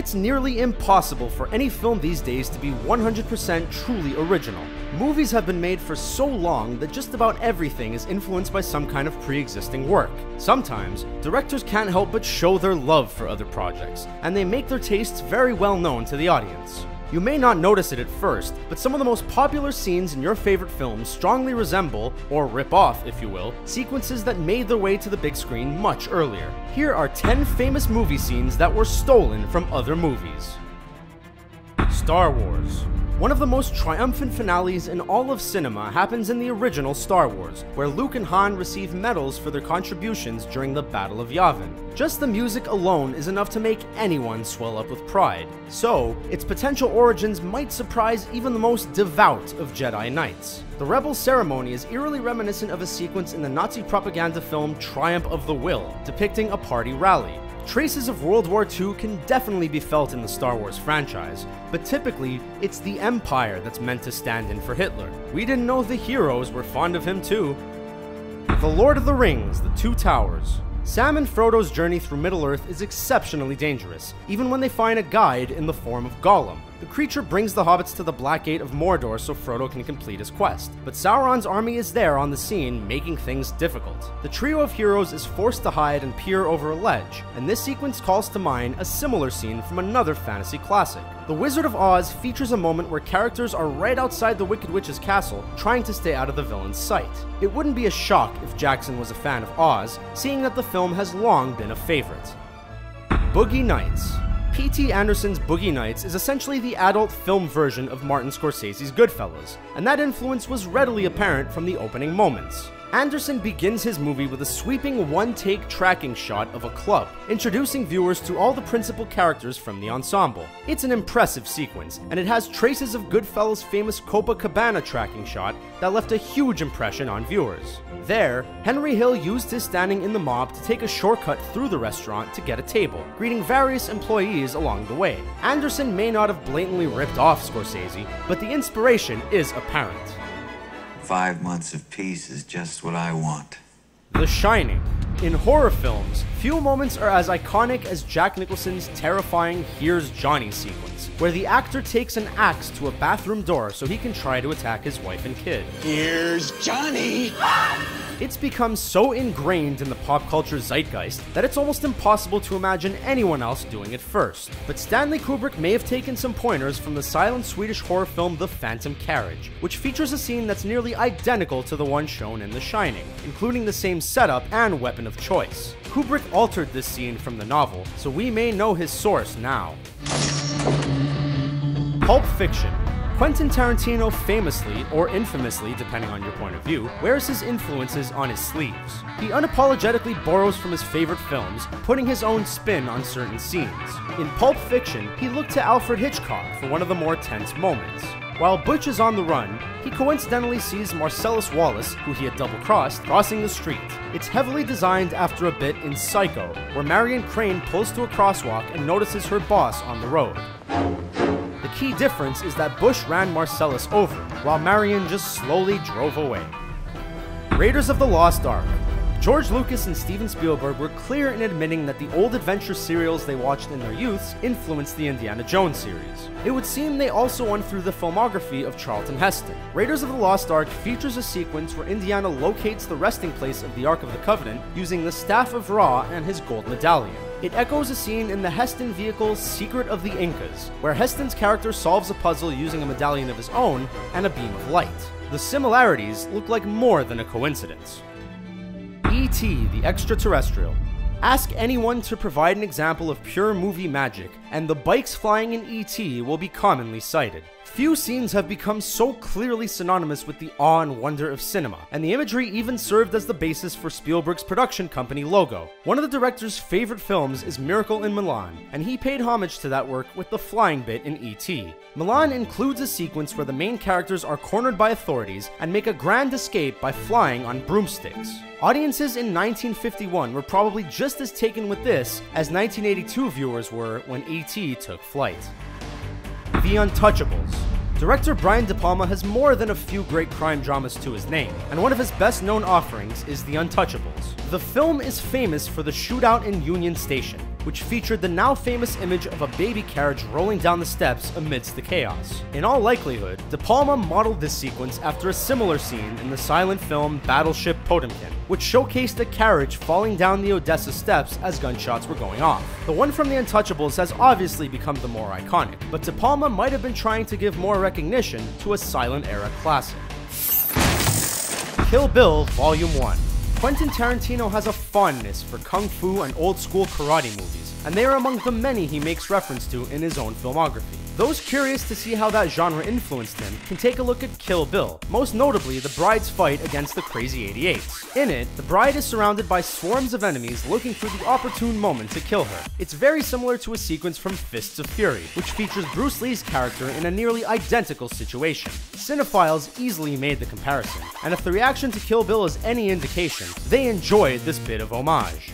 It's nearly impossible for any film these days to be 100% truly original. Movies have been made for so long that just about everything is influenced by some kind of pre-existing work. Sometimes, directors can't help but show their love for other projects, and they make their tastes very well known to the audience. You may not notice it at first, but some of the most popular scenes in your favorite films strongly resemble, or rip off if you will, sequences that made their way to the big screen much earlier. Here are 10 famous movie scenes that were stolen from other movies. Star Wars. One of the most triumphant finales in all of cinema happens in the original Star Wars, where Luke and Han receive medals for their contributions during the Battle of Yavin. Just the music alone is enough to make anyone swell up with pride, so its potential origins might surprise even the most devout of Jedi Knights. The Rebel ceremony is eerily reminiscent of a sequence in the Nazi propaganda film Triumph of the Will, depicting a party rally. Traces of World War II can definitely be felt in the Star Wars franchise, but typically, it's the Empire that's meant to stand in for Hitler. We didn't know the heroes were fond of him too. The Lord of the Rings, The Two Towers. Sam and Frodo's journey through Middle-earth is exceptionally dangerous, even when they find a guide in the form of Gollum. The creature brings the hobbits to the Black Gate of Mordor so Frodo can complete his quest, but Sauron's army is there on the scene, making things difficult. The trio of heroes is forced to hide and peer over a ledge, and this sequence calls to mind a similar scene from another fantasy classic. The Wizard of Oz features a moment where characters are right outside the Wicked Witch's castle, trying to stay out of the villain's sight. It wouldn't be a shock if Jackson was a fan of Oz, seeing that the film has long been a favorite. Boogie Nights. P.T. Anderson's Boogie Nights is essentially the adult film version of Martin Scorsese's Goodfellas, and that influence was readily apparent from the opening moments. Anderson begins his movie with a sweeping one-take tracking shot of a club, introducing viewers to all the principal characters from the ensemble. It's an impressive sequence, and it has traces of Goodfellas' famous Copacabana tracking shot that left a huge impression on viewers. There, Henry Hill used his standing in the mob to take a shortcut through the restaurant to get a table, greeting various employees along the way. Anderson may not have blatantly ripped off Scorsese, but the inspiration is apparent. 5 months of peace is just what I want. The Shining. In horror films, few moments are as iconic as Jack Nicholson's terrifying Here's Johnny sequence, where the actor takes an axe to a bathroom door so he can try to attack his wife and kid. Here's Johnny! It's become so ingrained in the pop culture zeitgeist that it's almost impossible to imagine anyone else doing it first. But Stanley Kubrick may have taken some pointers from the silent Swedish horror film The Phantom Carriage, which features a scene that's nearly identical to the one shown in The Shining, including the same setup and weapon of choice. Kubrick altered this scene from the novel, so we may know his source now. Pulp Fiction. Quentin Tarantino famously, or infamously depending on your point of view, wears his influences on his sleeves. He unapologetically borrows from his favorite films, putting his own spin on certain scenes. In Pulp Fiction, he looked to Alfred Hitchcock for one of the more tense moments. While Butch is on the run, he coincidentally sees Marcellus Wallace, who he had double-crossed, crossing the street. It's heavily designed after a bit in Psycho, where Marion Crane pulls to a crosswalk and notices her boss on the road. The key difference is that Bush ran Marcellus over, while Marion just slowly drove away. Raiders of the Lost Ark. George Lucas and Steven Spielberg were clear in admitting that the old adventure serials they watched in their youths influenced the Indiana Jones series. It would seem they also went through the filmography of Charlton Heston. Raiders of the Lost Ark features a sequence where Indiana locates the resting place of the Ark of the Covenant using the Staff of Ra and his gold medallion. It echoes a scene in the Heston vehicle Secret of the Incas, where Heston's character solves a puzzle using a medallion of his own and a beam of light. The similarities look like more than a coincidence. E.T. the Extra Terrestrial. Ask anyone to provide an example of pure movie magic, and the bikes flying in E.T. will be commonly cited. Few scenes have become so clearly synonymous with the awe and wonder of cinema, and the imagery even served as the basis for Spielberg's production company logo. One of the director's favorite films is Miracle in Milan, and he paid homage to that work with the flying bit in E.T. Milan includes a sequence where the main characters are cornered by authorities and make a grand escape by flying on broomsticks. Audiences in 1951 were probably just as taken with this as 1982 viewers were when E.T. took flight. The Untouchables. Director Brian De Palma has more than a few great crime dramas to his name, and one of his best-known offerings is The Untouchables. The film is famous for the shootout in Union Station. which featured the now famous image of a baby carriage rolling down the steps amidst the chaos. In all likelihood, De Palma modeled this sequence after a similar scene in the silent film Battleship Potemkin, which showcased a carriage falling down the Odessa steps as gunshots were going off. The one from the Untouchables has obviously become the more iconic, but De Palma might have been trying to give more recognition to a silent era classic. Kill Bill Volume 1. Quentin Tarantino has a fondness for kung fu and old school karate movies, and they are among the many he makes reference to in his own filmography. Those curious to see how that genre influenced him can take a look at Kill Bill, most notably the bride's fight against the Crazy 88s. In it, the bride is surrounded by swarms of enemies looking for the opportune moment to kill her. It's very similar to a sequence from Fists of Fury, which features Bruce Lee's character in a nearly identical situation. Cinephiles easily made the comparison, and if the reaction to Kill Bill is any indication, they enjoyed this bit of homage.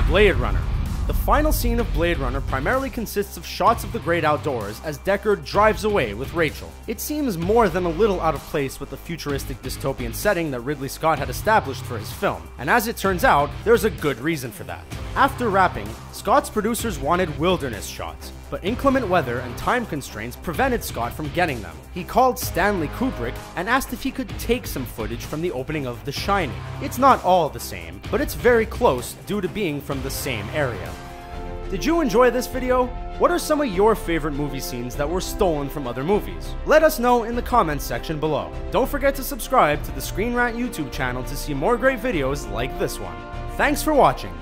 Blade Runner. The final scene of Blade Runner primarily consists of shots of the great outdoors as Deckard drives away with Rachel. It seems more than a little out of place with the futuristic dystopian setting that Ridley Scott had established for his film, and as it turns out, there's a good reason for that. After wrapping, Scott's producers wanted wilderness shots, but inclement weather and time constraints prevented Scott from getting them. He called Stanley Kubrick and asked if he could take some footage from the opening of The Shining. It's not all the same, but it's very close due to being from the same area. Did you enjoy this video? What are some of your favorite movie scenes that were stolen from other movies? Let us know in the comments section below. Don't forget to subscribe to the Screen Rant YouTube channel to see more great videos like this one. Thanks for watching.